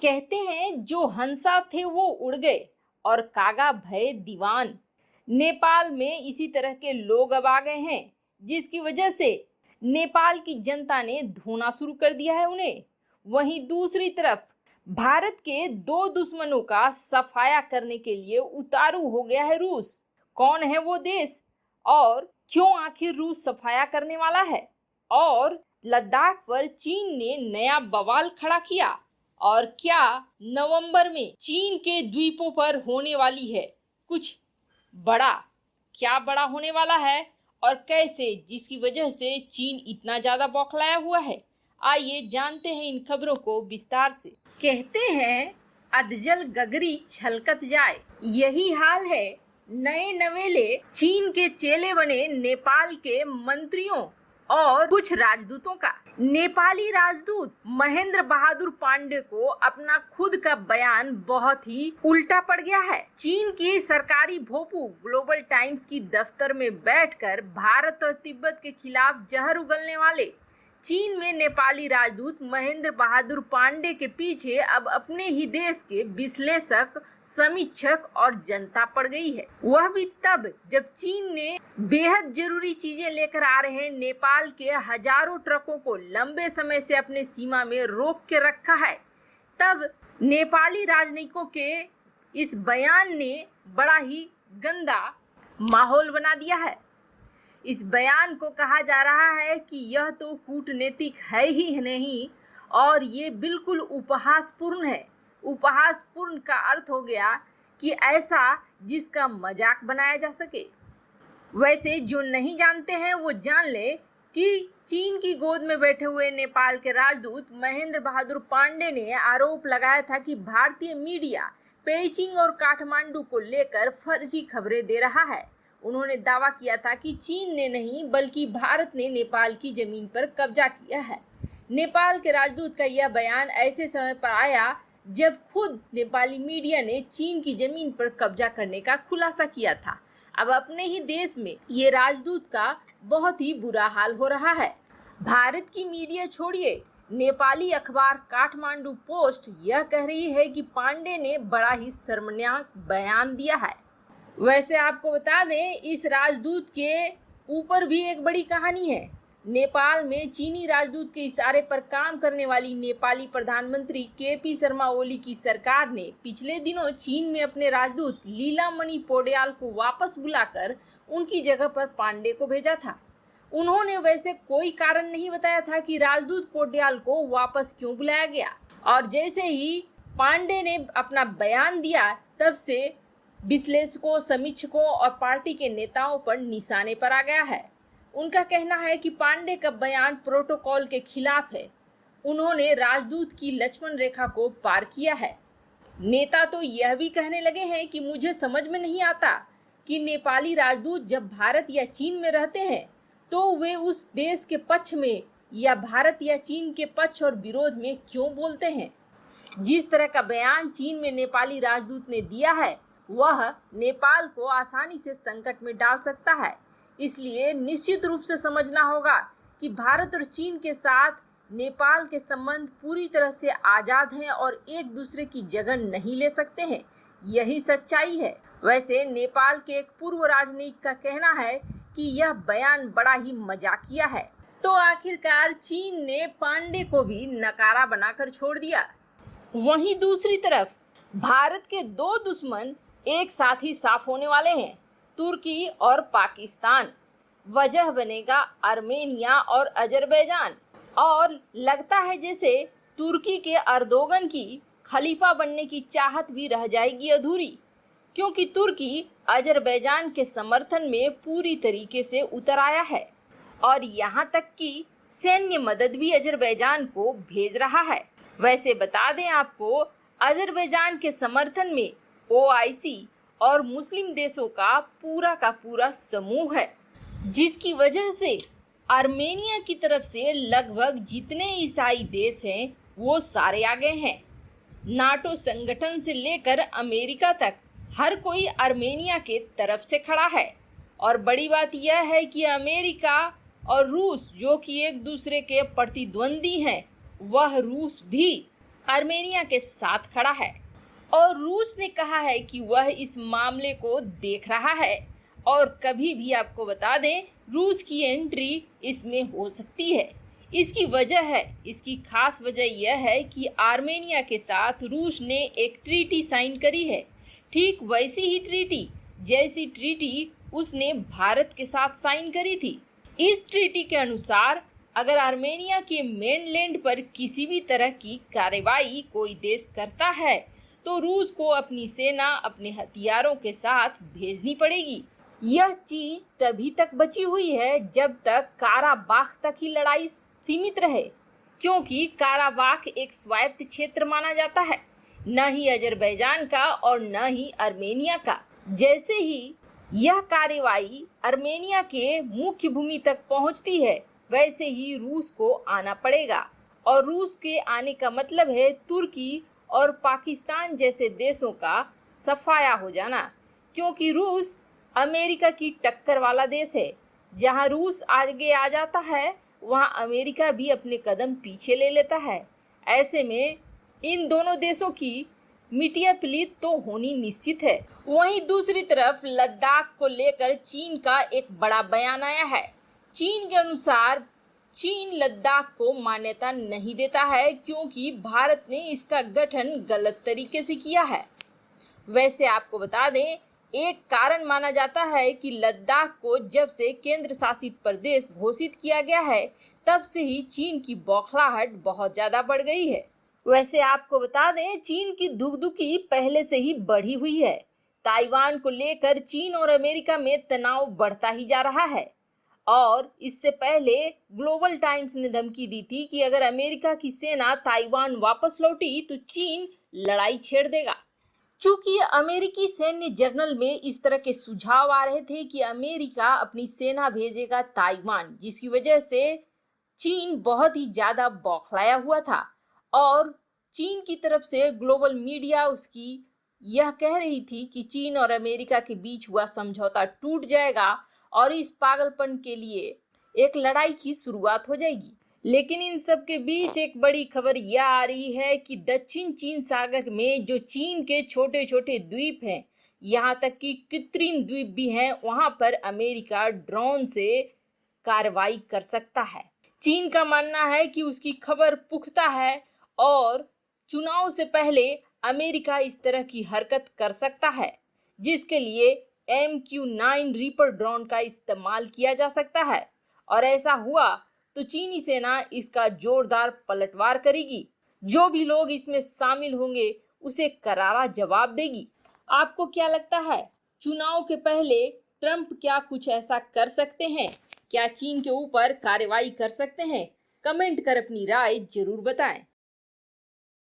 कहते हैं जो हंसा थे वो उड़ गए और कागा भय दीवान। नेपाल में इसी तरह के लोग अब आ गए हैं, जिसकी वजह से नेपाल की जनता ने धोना शुरू कर दिया है उन्हें। वहीं दूसरी तरफ भारत के दो दुश्मनों का सफाया करने के लिए उतारू हो गया है रूस। कौन है वो देश और क्यों आखिर रूस सफाया करने वाला है? और लद्दाख पर चीन ने नया बवाल खड़ा किया। और क्या नवंबर में चीन के द्वीपों पर होने वाली है कुछ बड़ा? क्या बड़ा होने वाला है और कैसे, जिसकी वजह से चीन इतना ज्यादा बौखलाया हुआ है? आइए जानते हैं इन खबरों को विस्तार से। कहते हैं अधजल गगरी छलकत जाए, यही हाल है नए नवेले चीन के चेले बने नेपाल के मंत्रियों और कुछ राजदूतों का। नेपाली राजदूत महेंद्र बहादुर पांडे को अपना खुद का बयान बहुत ही उल्टा पड़ गया है। चीन की सरकारी भोपू ग्लोबल टाइम्स की दफ्तर में बैठकर भारत और तिब्बत के खिलाफ जहर उगलने वाले चीन में नेपाली राजदूत महेंद्र बहादुर पांडे के पीछे अब अपने ही देश के विश्लेषक, समीक्षक और जनता पड़ गई है। वह भी तब जब चीन ने बेहद जरूरी चीजें लेकर आ रहे नेपाल के हजारों ट्रकों को लंबे समय से अपने सीमा में रोक के रखा है। तब नेपाली राजनयिकों के इस बयान ने बड़ा ही गंदा माहौल बना दिया है। इस बयान को कहा जा रहा है कि यह तो कूटनीतिक है ही नहीं और ये बिल्कुल उपहासपूर्ण है। उपहासपूर्ण का अर्थ हो गया कि ऐसा जिसका मजाक बनाया जा सके। वैसे जो नहीं जानते हैं वो जान ले कि चीन की गोद में बैठे हुए नेपाल के राजदूत महेंद्र बहादुर पांडे ने आरोप लगाया था कि भारतीय मीडिया पेइचिंग और काठमांडू को लेकर फर्जी खबरें दे रहा है। उन्होंने दावा किया था कि चीन ने नहीं बल्कि भारत ने नेपाल की जमीन पर कब्जा किया है। नेपाल के राजदूत का यह बयान ऐसे समय पर आया जब खुद नेपाली मीडिया ने चीन की जमीन पर कब्जा करने का खुलासा किया था। अब अपने ही देश में ये राजदूत का बहुत ही बुरा हाल हो रहा है। भारत की मीडिया छोड़िए, नेपाली अखबार काठमांडू पोस्ट यह कह रही है कि पांडे ने बड़ा ही शर्मनाक बयान दिया है। वैसे आपको बता दें, इस राजदूत के ऊपर भी एक बड़ी कहानी है। नेपाल में चीनी राजदूत के इशारे पर काम करने वाली नेपाली प्रधानमंत्री केपी शर्मा ओली की सरकार ने पिछले दिनों चीन में अपने राजदूत लीलामणि पौड्याल को वापस बुलाकर उनकी जगह पर पांडे को भेजा था। उन्होंने वैसे कोई कारण नहीं बताया था कि राजदूत पौड्याल को वापस क्यों बुलाया गया। और जैसे ही पांडे ने अपना बयान दिया, तब से विश्लेषकों, समीक्षकों और पार्टी के नेताओं पर निशाने पर आ गया है। उनका कहना है कि पांडे का बयान प्रोटोकॉल के खिलाफ है। उन्होंने राजदूत की लक्ष्मण रेखा को पार किया है। नेता तो यह भी कहने लगे हैं कि मुझे समझ में नहीं आता कि नेपाली राजदूत जब भारत या चीन में रहते हैं तो वे उस देश के पक्ष में या भारत या चीन के पक्ष और विरोध में क्यों बोलते हैं। जिस तरह का बयान चीन में नेपाली राजदूत ने दिया है वह नेपाल को आसानी से संकट में डाल सकता है। इसलिए निश्चित रूप से समझना होगा कि भारत और चीन के साथ नेपाल के संबंध पूरी तरह से आजाद हैं और एक दूसरे की जगह नहीं ले सकते हैं। यही सच्चाई है। वैसे नेपाल के एक पूर्व राजनयिक का कहना है कि यह बयान बड़ा ही मजाकिया है। तो आखिरकार चीन ने पांडे को भी नकारा बनाकर छोड़ दिया। वहीं दूसरी तरफ भारत के दो दुश्मन एक साथ ही साफ होने वाले हैं, तुर्की और पाकिस्तान। वजह बनेगा आर्मेनिया और अजरबैजान। और लगता है जैसे तुर्की के अर्दोगन की खलीफा बनने की चाहत भी रह जाएगी अधूरी, क्योंकि तुर्की अजरबैजान के समर्थन में पूरी तरीके से उतर आया है और यहाँ तक कि सैन्य मदद भी अजरबैजान को भेज रहा है। वैसे बता दें आपको, अजरबैजान के समर्थन में OIC और मुस्लिम देशों का पूरा समूह है, जिसकी वजह से आर्मेनिया की तरफ से लगभग जितने ईसाई देश हैं वो सारे आ गए हैं। नाटो संगठन से लेकर अमेरिका तक हर कोई आर्मेनिया के तरफ से खड़ा है। और बड़ी बात यह है कि अमेरिका और रूस, जो कि एक दूसरे के प्रतिद्वंदी हैं, वह रूस भी आर्मेनिया के साथ खड़ा है और रूस ने कहा है कि वह इस मामले को देख रहा है और कभी भी, आपको बता दें, रूस की एंट्री इसमें हो सकती है। इसकी खास वजह यह है कि आर्मेनिया के साथ रूस ने एक ट्रीटी साइन करी है, ठीक वैसी ही ट्रीटी जैसी ट्रीटी उसने भारत के साथ साइन करी थी। इस ट्रीटी के अनुसार अगर आर्मेनिया के मेनलैंड पर किसी भी तरह की कार्रवाई कोई देश करता है तो रूस को अपनी सेना अपने हथियारों के साथ भेजनी पड़ेगी। यह चीज तभी तक बची हुई है जब तक काराबाख तक ही लड़ाई सीमित रहे, क्योंकि काराबाख एक स्वायत्त क्षेत्र माना जाता है, न ही अजरबैजान का और न ही आर्मेनिया का। जैसे ही यह कार्रवाई आर्मेनिया के मुख्य भूमि तक पहुंचती है वैसे ही रूस को आना पड़ेगा, और रूस के आने का मतलब है तुर्की और पाकिस्तान जैसे देशों का सफाया हो जाना, क्योंकि रूस अमेरिका की टक्कर वाला देश है। जहां रूस आगे आ जाता है वहां अमेरिका भी अपने कदम पीछे ले लेता है। ऐसे में इन दोनों देशों की मिटियापिलीत तो होनी निश्चित है। वहीं दूसरी तरफ लद्दाख को लेकर चीन का एक बड़ा बयान आया है। चीन के अनुसार चीन लद्दाख को मान्यता नहीं देता है क्योंकि भारत ने इसका गठन गलत तरीके से किया है। वैसे आपको बता दें, एक कारण माना जाता है कि लद्दाख को जब से केंद्र शासित प्रदेश घोषित किया गया है तब से ही चीन की बौखलाहट बहुत ज्यादा बढ़ गई है। वैसे आपको बता दें, चीन की धुकधुकी पहले से ही बढ़ी हुई है। ताइवान को लेकर चीन और अमेरिका में तनाव बढ़ता ही जा रहा है और इससे पहले ग्लोबल टाइम्स ने धमकी दी थी कि अगर अमेरिका की सेना ताइवान वापस लौटी तो चीन लड़ाई छेड़ देगा। चूंकि अमेरिकी सैन्य जर्नल में इस तरह के सुझाव आ रहे थे कि अमेरिका अपनी सेना भेजेगा ताइवान, जिसकी वजह से चीन बहुत ही ज्यादा बौखलाया हुआ था और चीन की तरफ से ग्लोबल मीडिया उसकी यह कह रही थी कि चीन और अमेरिका के बीच हुआ समझौता टूट जाएगा और इस पागलपन के लिए एक लड़ाई की शुरुआत हो जाएगी। लेकिन इन सब के बीच एक बड़ी खबर यह आ रही है कि दक्षिण चीन सागर में जो चीन के छोटे छोटे द्वीप हैं, यहाँ तक कि कृत्रिम द्वीप भी हैं, वहां पर अमेरिका ड्रोन से कार्रवाई कर सकता है। चीन का मानना है कि उसकी खबर पुख्ता है और चुनाव से पहले अमेरिका इस तरह की हरकत कर सकता है, जिसके लिए MQ-9 रीपर ड्रोन का इस्तेमाल किया जा सकता है और ऐसा हुआ तो चीनी सेना इसका जोरदार पलटवार करेगी। जो भी लोग इसमें शामिल होंगे उसे करारा जवाब देगी। आपको क्या लगता है, चुनाव के पहले ट्रंप क्या कुछ ऐसा कर सकते हैं? क्या चीन के ऊपर कार्रवाई कर सकते हैं? कमेंट कर अपनी राय जरूर बताएं।